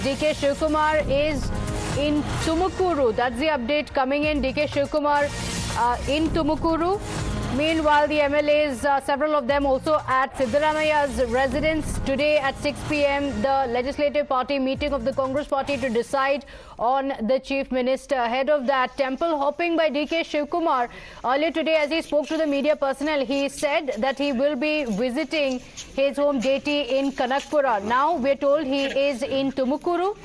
DK Shivkumar is in Tumakuru. That's the update coming in. DK Shivkumar in Tumakuru. Meanwhile, the MLAs, several of them also at Siddaramaiah's residence today at 6 p.m. The Legislative Party meeting of the Congress Party to decide on the Chief Minister. Ahead of that, temple hopping by DK Shivkumar. Earlier today, as he spoke to the media personnel, he said that he will be visiting his home deity in Kanakpura. Now we're told he is in Tumakuru.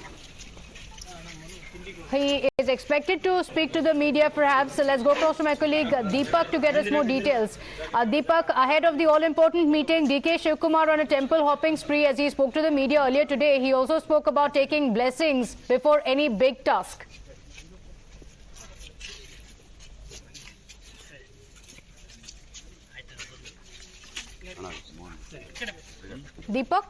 He is expected to speak to the media perhaps. So let's go across to my colleague Deepak to get us more details. Deepak, ahead of the all-important meeting, DK Shivkumar on a temple hopping spree as he spoke to the media earlier today. He also spoke about taking blessings before any big task. Deepak?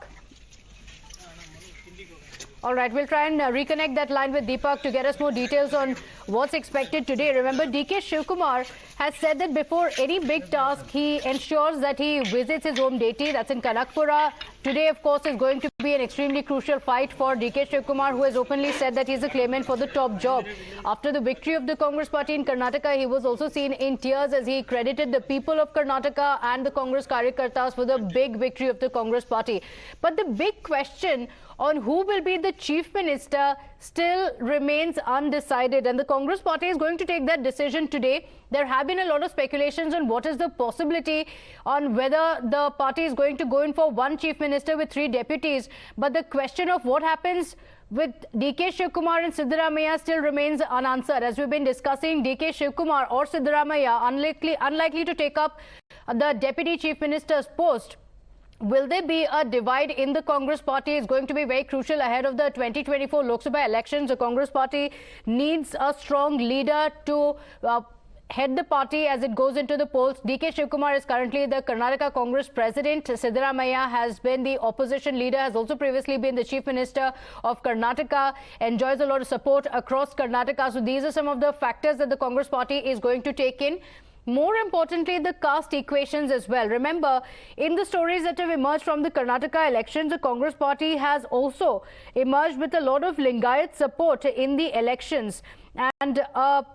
All right, we'll try and reconnect that line with Deepak to get us more details on what's expected today. Remember, DK Shivkumar has said that before any big task, he ensures that he visits his home deity. That's in Kanakpura. Today, of course, is going to be an extremely crucial fight for DK Shivkumar, who has openly said that he's a claimant for the top job. After the victory of the Congress Party in Karnataka, he was also seen in tears as he credited the people of Karnataka and the Congress Karyakartas for the big victory of the Congress Party. But the big question on who will be the Chief Minister still remains undecided, and the Congress Party is going to take that decision today. There have been a lot of speculations on what is the possibility on whether the party is going to go in for one Chief Minister with 3 deputies, but the question of what happens with DK Shivkumar and Siddaramaiah still remains unanswered. As we've been discussing, DK Shivkumar or Siddaramaiah unlikely to take up the Deputy Chief Minister's post. Will there be a divide in the Congress Party? Is going to be very crucial ahead of the 2024 Lok Sabha elections. The Congress Party needs a strong leader to head the party as it goes into the polls. DK Shivkumar is currently the Karnataka Congress president. Siddaramaiah has been the opposition leader, has also previously been the Chief Minister of Karnataka, enjoys a lot of support across Karnataka. So these are some of the factors that the Congress Party is going to take in. More importantly, the caste equations as well. Remember, in the stories that have emerged from the Karnataka elections, the Congress Party has also emerged with a lot of Lingayat support in the elections. And a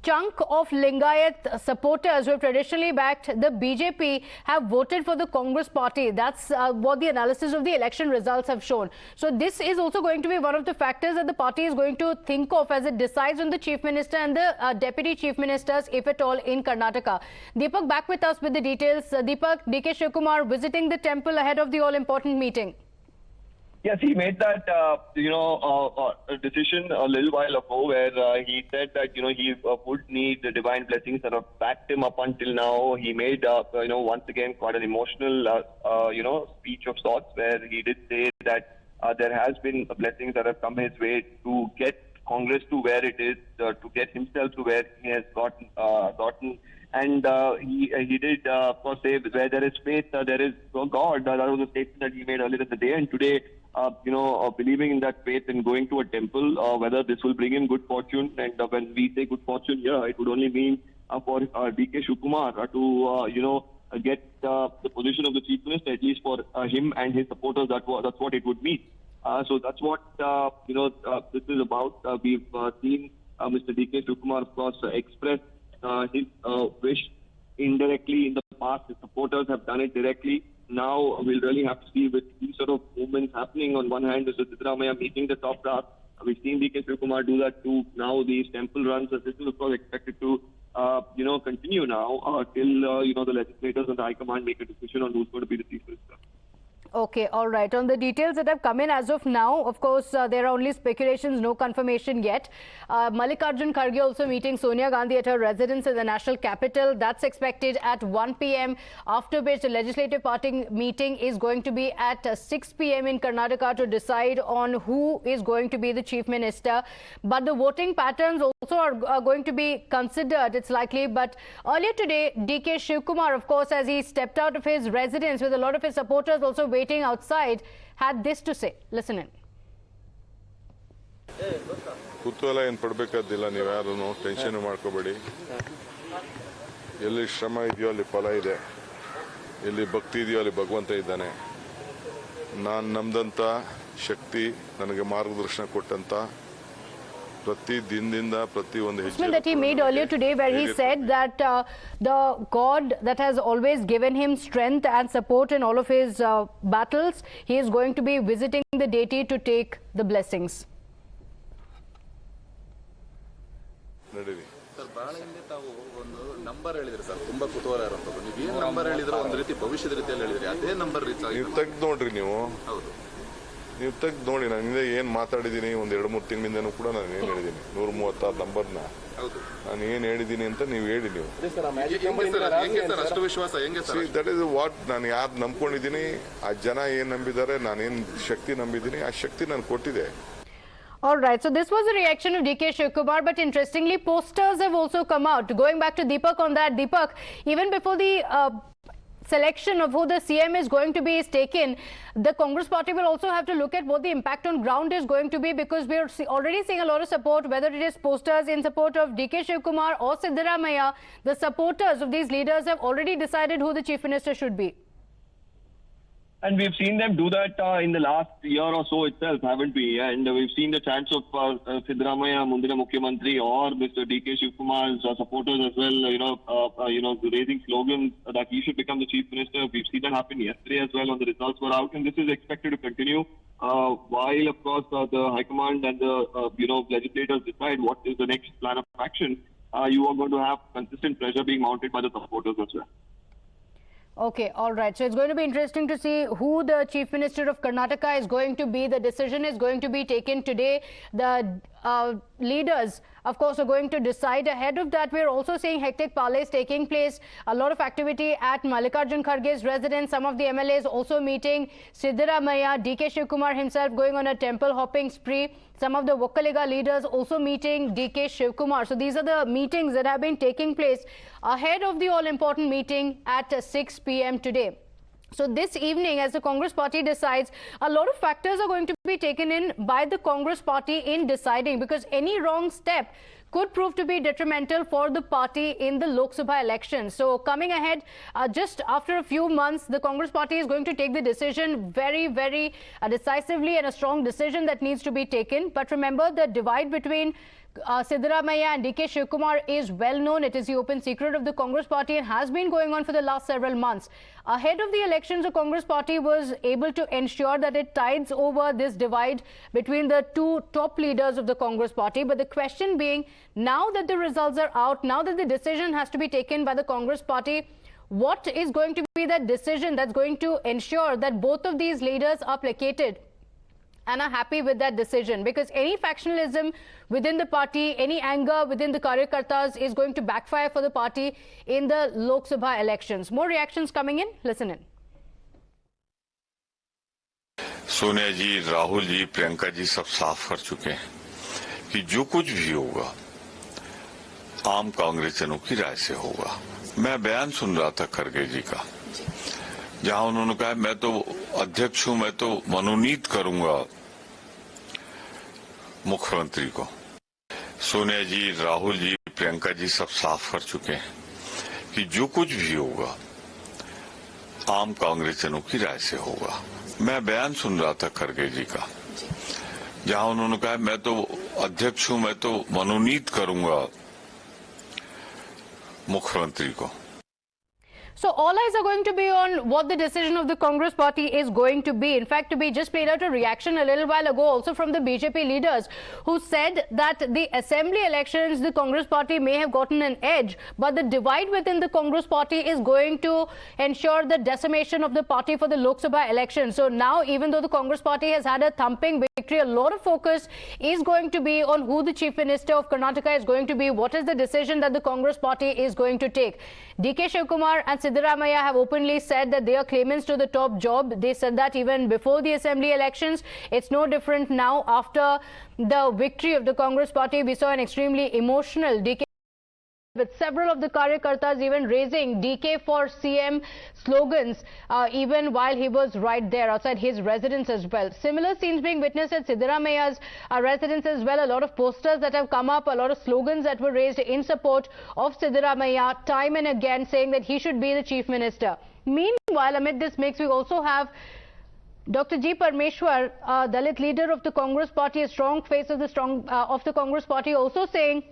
chunk of Lingayat supporters who have traditionally backed the BJP have voted for the Congress Party. That's what the analysis of the election results have shown. So this is also going to be one of the factors that the party is going to think of as it decides on the Chief Minister and the Deputy Chief Ministers, if at all, in Karnataka. Deepak, back with us with the details. Deepak, DK Shivkumar visiting the temple ahead of the all-important meeting. Yes, he made that, decision a little while ago where he said that, he would need the divine blessings that have backed him up until now. He made, once again, quite an emotional, speech of sorts where he did say that there has been blessings that have come his way to get Congress to where it is, to get himself to where he has gotten. And he did, of course, say where there is faith, there is God. That was a statement that he made earlier in the day. And today, believing in that faith and going to a temple, whether this will bring him good fortune. And when we say good fortune here, it would only mean for DK Shivkumar to, get the position of the Chief Minister, at least for him and his supporters. That's what it would mean. So that's what, this is about. We've seen Mr. DK Shivkumar, of course, express his wish indirectly in the past. His supporters have done it directly. Now we'll really have to see with these sort of movements happening. On one hand, Mr. Siddaramaiah meeting the top brass. We've seen DK Shivkumar do that too. Now these temple runs, this is of course expected to, continue now till, the legislators and the High Command make a decision on who's going to be the Chief Minister. Okay, all right. On the details that have come in as of now, of course, there are only speculations, no confirmation yet. Mallikarjun Kharge also meeting Sonia Gandhi at her residence in the national capital. That's expected at 1 p.m. After which the Legislative Party meeting is going to be at 6 p.m. in Karnataka to decide on who is going to be the Chief Minister. But the voting patterns also are going to be considered, it's likely. But earlier today, DK Shivkumar, of course, as he stepped out of his residence with a lot of his supporters also waiting outside, had this to say. Listen in. ಕುತೂಹಲ ಏನು ಪಡಬೇಕಾದಿಲ್ಲ, ನೀವು ಯಾರು tension ಮಾಡ್ಕೋಬೇಡಿ. ಎಲ್ಲಿ ಶ್ರಮ ಇದೆಯೋ ಅಲ್ಲಿ ಫಲ ಇದೆ, ಎಲ್ಲಿ ಭಕ್ತಿ ಇದೆಯೋ ಅಲ್ಲಿ ಭಗವಂತ ಇದ್ದಾನೆ. ನಾನು ನಮ್ದಂತ ಶಕ್ತಿ ನನಗೆ ಮಾರ್ಗದರ್ಶನ ಕೊಟ್ಟಂತ ಪ್ರತಿ ದಿನದಿಂದ ಪ್ರತಿ ಒಂದು ಹೆಜ್ಜೆ that he made earlier today, where he said that the God that has always given him strength and support in all of his battles, he is going to be visiting the deity to take the blessings. ನಡೀರಿ sir, ಬಹಳ ಹಿಂದೆ ತಾವು ಒಂದು number ಹೇಳಿದ್ರಿ sir, ತುಂಬಾ ಕುತೂಹಲ ಇರುವಂತದ್ದು. ನೀವು ಏನ್ ನಂಬರ್ ಹೇಳಿದ್ರೆ ಒಂದು ರೀತಿ ಭವಿಷ್ಯದ ರೀತಿಯಲ್ಲಿ ಹೇಳಿದ್ರಿ, ಅದೇ ನಂಬರ್ ರೀಚ್ ಆಗಿದೆ. ನೀವು ತೆಗ್ದು ನೋಡ್ರಿ, ಹೌದು, ನೀವು ತೆಗ್ದು ನೋಡಿ. ನಾನು ಹಿಂದೆ ಏನ್ ಮಾತಾಡಿದೀನಿ, ಒಂದ್ 2-3 ತಿಂಗಳಿಂದನೂ ಕೂಡ ನಾನು ಏನ್ ಹೇಳಿದೀನಿ, 136 ನಂಬರ್ನ ನಾನು ಏನ್ ಹೇಳಿದೀನಿ ಅಂತ ನೀವು ಹೇಳಿ. ನೀವು ಅಷ್ಟು ವಿಶ್ವಾಸ ಹೆಂಗೆ ಸರ್? ದಟ್ ಇಸ್ ವಾಟ್ ನಾನು ಯಾರು ನಂಬ್ಕೊಂಡಿದ್ದೀನಿ, ಆ ಜನ ಏನ್ ನಂಬಿದ್ದಾರೆ, ನಾನೇನ್ ಶಕ್ತಿ ನಂಬಿದ್ದೀನಿ, ಆ ಶಕ್ತಿ ನಾನು ಕೊಟ್ಟಿದೆ. All right, so this was the reaction of DK Shivkumar, but interestingly, posters have also come out. Going back to Deepak on that, Deepak, even before the selection of who the CM is going to be is taken, the Congress party will also have to look at what the impact on ground is going to be, because we are already seeing a lot of support, whether it is posters in support of DK Shivkumar or Siddaramaiah. The supporters of these leaders have already decided who the Chief Minister should be. And we've seen them do that in the last year or so itself, haven't we? And we've seen the chants of Siddaramaiah, Mundina Mukhyamantri, or Mr. DK Shivkumar's supporters as well, raising slogans that he should become the Chief Minister. We've seen that happen yesterday as well when the results were out, and this is expected to continue while, of course, the High Command and the, legislators decide what is the next plan of action. You are going to have consistent pressure being mounted by the supporters as well. Okay, all right. So it's going to be interesting to see who the Chief Minister of Karnataka is going to be. The decision is going to be taken today. The leaders, of course, are going to decide. Ahead of that, we're also seeing hectic parleys taking place. A lot of activity at Mallikarjun Kharge's residence. Some of the MLAs also meeting. Siddaramaiah, DK Shivkumar himself going on a temple hopping spree. Some of the Vokkaliga leaders also meeting DK Shivkumar. So these are the meetings that have been taking place ahead of the all-important meeting at 6 p.m. today. So this evening, as the Congress party decides, a lot of factors are going to be taken in by the Congress party in deciding, because any wrong step could prove to be detrimental for the party in the Lok Sabha election. So coming ahead, just after a few months, the Congress party is going to take the decision very, very decisively, and a strong decision that needs to be taken. But remember, the divide between Siddaramaiah and DK Shivkumar is well known. It is the open secret of the Congress party and has been going on for the last several months. Ahead of the elections, the Congress party was able to ensure that it tides over this divide between the two top leaders of the Congress party. But the question being, now that the results are out, now that the decision has to be taken by the Congress party, what is going to be that decision that's going to ensure that both of these leaders are placated and are happy with that decision? Because any factionalism within the party, any anger within the Karyakartas is going to backfire for the party in the Lok Sabha elections. More reactions coming in. Listen in. Sonia जी, राहुल जी, प्रियंका जी सब साफ कर चुके हैं कि जो कुछ भी होगा आम कांग्रेसियों की राय से होगा। मैं बयान सुन रहा था खड़गे जी का, जहां उन्होंने कहा मैं तो अध्यक्ष हूं, मैं तो मनोनीत करूंगा मुख्यमंत्री को। सोनिया जी, राहुल जी, प्रियंका जी सब साफ कर चुके हैं कि जो कुछ भी होगा आम कांग्रेसियों की राय से होगा। मैं बयान सुन रहा था खड़गे जी का, जहां उन्होंने कहा मैं तो अध्यक्ष हूं, मैं तो मनोनीत करूंगा मुख्यमंत्री को। So all eyes are going to be on what the decision of the Congress party is going to be. In fact, we just played out a reaction a little while ago also from the BJP leaders, who said that the assembly elections, the Congress party may have gotten an edge, but the divide within the Congress party is going to ensure the decimation of the party for the Lok Sabha election. So now, even though the Congress party has had a thumping victory, a lot of focus is going to be on who the Chief Minister of Karnataka is going to be. What is the decision that the Congress party is going to take? DK Shivkumar and Siddaramaiah have openly said that they are claimants to the top job. They said that even before the assembly elections. It's no different now after the victory of the Congress party. We saw an extremely emotional DK, with several of the Karyakartas even raising DK for CM slogans, even while he was right there outside his residence as well. Similar scenes being witnessed at Siddaramaiah's residence as well. A lot of posters that have come up, a lot of slogans that were raised in support of Siddaramaiah, time and again saying that he should be the Chief Minister. Meanwhile, amid this mix, we also have Dr. G. Parmeshwar, Dalit leader of the Congress party, a strong face of the Congress party, also saying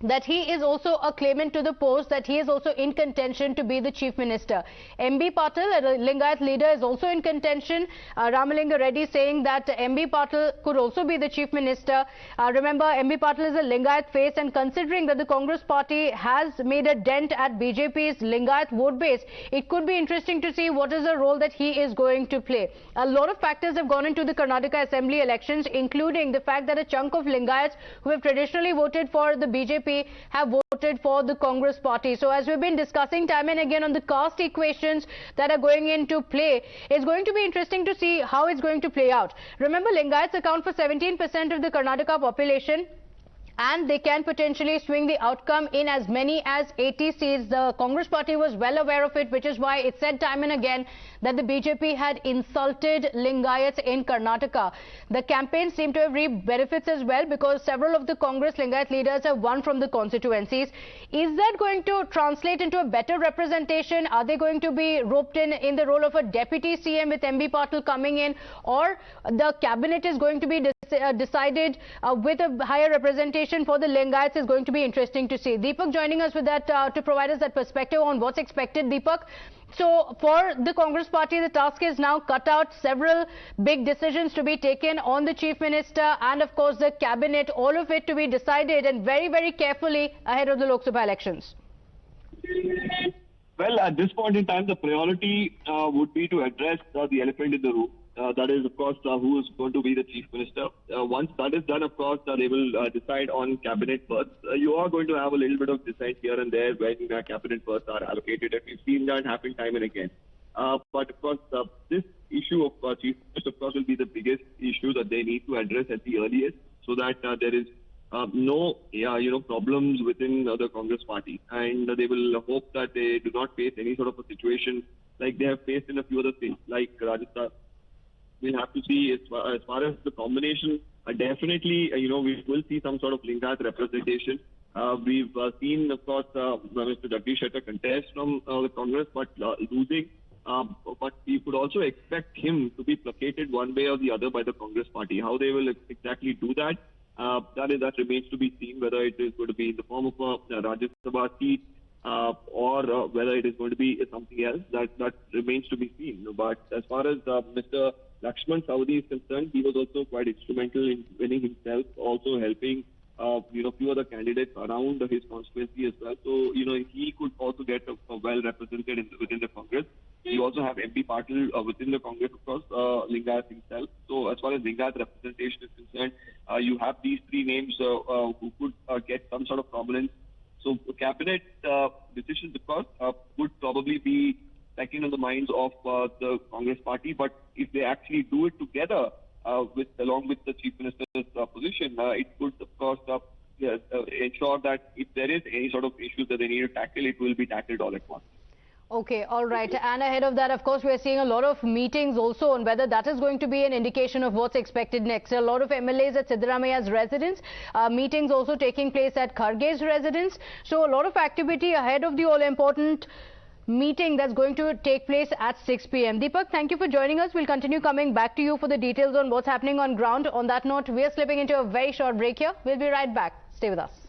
that he is also a claimant to the post, that he is also in contention to be the chief minister. MB Patil, a Lingayat leader, is also in contention. Ramalinga Reddy saying that MB Patil could also be the chief minister. Remember, MB Patil is a Lingayat face, and considering that the Congress party has made a dent at BJP's Lingayat vote base, it could be interesting to see what is the role that he is going to play. A lot of factors have gone into the Karnataka Assembly elections, including the fact that a chunk of Lingayats who have traditionally voted for the BJP have voted for the Congress party. So as we've been discussing time and again on the caste equations that are going into play, it's going to be interesting to see how it's going to play out. Remember, Lingayats account for 17% of the Karnataka population, and they can potentially swing the outcome in as many as 80 seats. The Congress party was well aware of it, which is why it said time and again that the BJP had insulted Lingayats in Karnataka. The campaign seemed to have reaped benefits as well, because several of the Congress Lingayat leaders have won from the constituencies. Is that going to translate into a better representation? Are they going to be roped in the role of a deputy CM with MB Patil coming in, or the cabinet is going to be decided with a higher representation for the Lingayats? Is going to be interesting to see. Deepak joining us with that to provide us that perspective on what's expected. Deepak, so for the Congress party, the task is now cut out. Several big decisions to be taken on the chief minister and of course the cabinet, all of it to be decided and very, very carefully ahead of the Lok Sabha elections. Well, at this point in time, the priority would be to address the elephant in the room. That is, of course, who is going to be the chief minister. Once that is done, of course, they will decide on cabinet berths. You are going to have a little bit of dissent here and there when cabinet berths are allocated, and we've seen that happen time and again. But of course, this issue of chief minister, of course, will be the biggest issue that they need to address at the earliest, so that there is no problems within the Congress party, and they will hope that they do not face any sort of a situation like they have faced in a few other states like Rajasthan. We'll have to see as far as the combination. Definitely, we will see some sort of Lingayat representation. We've seen, of course, Mr. Jagdish Shettar contest from the Congress, but losing. But we could also expect him to be placated one way or the other by the Congress party. How they will exactly do that, that remains to be seen, whether it is going to be in the form of a Rajya Sabha seat or whether it is going to be something else. That remains to be seen. But as far as Mr. Lakshman Saudi is concerned, he was also quite instrumental in winning himself, also helping few other candidates around his constituency as well. So he could also get well represented within the Congress. You also have MP Patil within the Congress, of course, Lingayat himself. So as far as Lingayat representation is concerned, you have these three names who could get some sort of prominence. So cabinet decisions, of course, would probably be second on the minds of the Congress party. But if they actually do it together along with the chief minister's position, it could, of course, ensure that if there is any sort of issues that they need to tackle, it will be tackled all at once. Okay, all right. And ahead of that, of course, we are seeing a lot of meetings also on whether that is going to be an indication of what's expected next. A lot of MLAs at Siddaramaiah's residence, meetings also taking place at Kharge's residence. So a lot of activity ahead of the all-important meeting that's going to take place at 6 p.m. Deepak, thank you for joining us. We'll continue coming back to you for the details on what's happening on ground. On that note, we are slipping into a very short break here. We'll be right back. Stay with us.